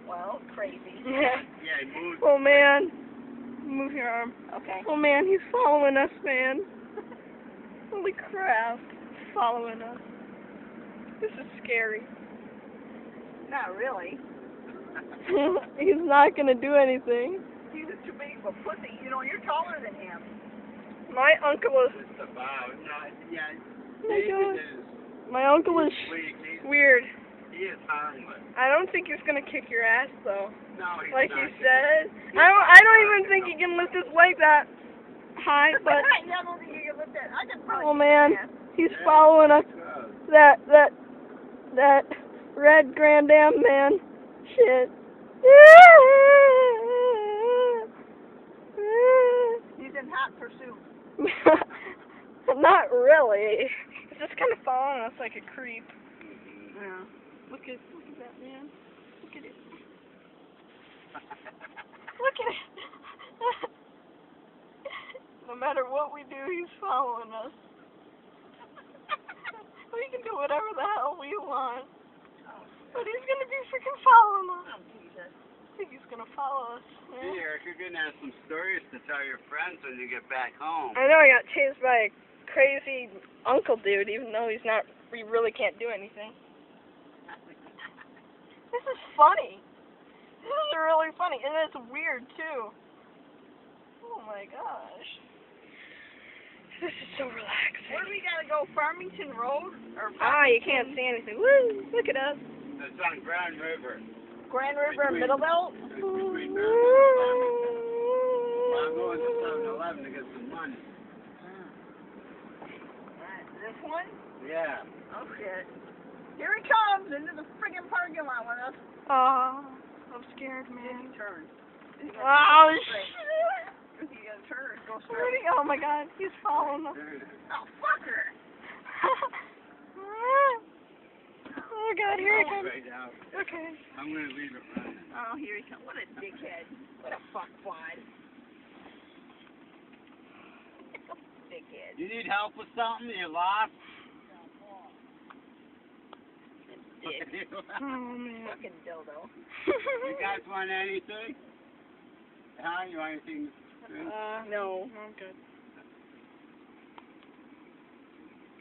Well, crazy. Yeah, he moved. Oh man. Move your arm. Okay. Oh man, he's following us, man. Holy crap. He's following us. This is scary. Not really. He's not gonna do anything. He's too big of a pussy. You know, you're taller than him. My uncle is Just about. No, yeah. Oh my God. David is my uncle is weak. weird. He is harmless. I don't think he's gonna kick your ass though. No, he's Like not. you said. I don't even think he can lift his leg that high, but Yeah, I don't think you can lift that. I could probably oh man, lift he's Yeah, following us. Gross. That red Grand Am man. Shit. that. He's in hot pursuit. Not really. He's just kind of following us like a creep. Yeah. Look at that man. Look at it. Look at it. No matter what we do, he's following us. We can do whatever the hell we want. But he's gonna be freaking following us. Oh, Jesus. I think he's gonna follow us. Gee, Eric, you're gonna have some stories to tell your friends when you get back home. I know I got chased by a crazy uncle dude, even though he really can't do anything. This is funny. This is really funny, and it's weird too. Oh my gosh. This is so relaxing. Where do we gotta go? Farmington Road? Or You can't see anything. Woo! Look at us. It's on Grand River. Grand River and Middlebelt? It's between Grand River and Farmington. Well, I'm going to 7-Eleven to get some money. This one? Yeah. Oh, shit. Here he comes into the friggin' parking lot with us. Oh, I'm scared, Then man. he turns. Oh, shit. shit. He gonna turn, go Where'd he straight. go? Oh my God, he's following us. Oh, fucker. Oh God, here he comes. Straight out. Okay. I'm gonna leave it running. Oh, here he comes. What a dickhead. What a fuckwad. Dickhead. You need help with something? You lost? Dick. Oh man. Fucking dildo. You guys want anything? Huh? You want anything? No. I'm good.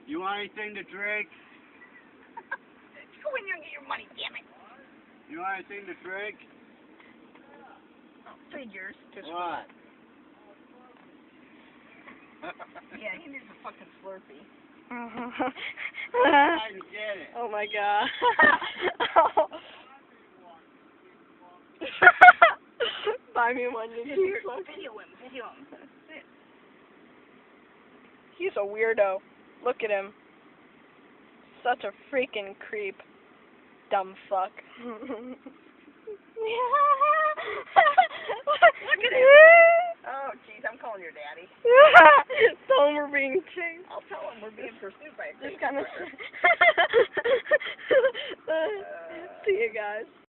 You want anything to drink? Go in there and get your money, damn it. You want anything to drink? Figures. What? Yeah, he needs a fucking Slurpee. I can get it. Oh my God. Buy me one. You Here, get video him, video him. He's a weirdo. Look at him. Such a freaking creep. Dumb fuck. Look at him. Oh, jeez, I'm calling your daddy. Tell him we're being chased. I'll tell him we're being pursued by a This crazy kind of. fucker.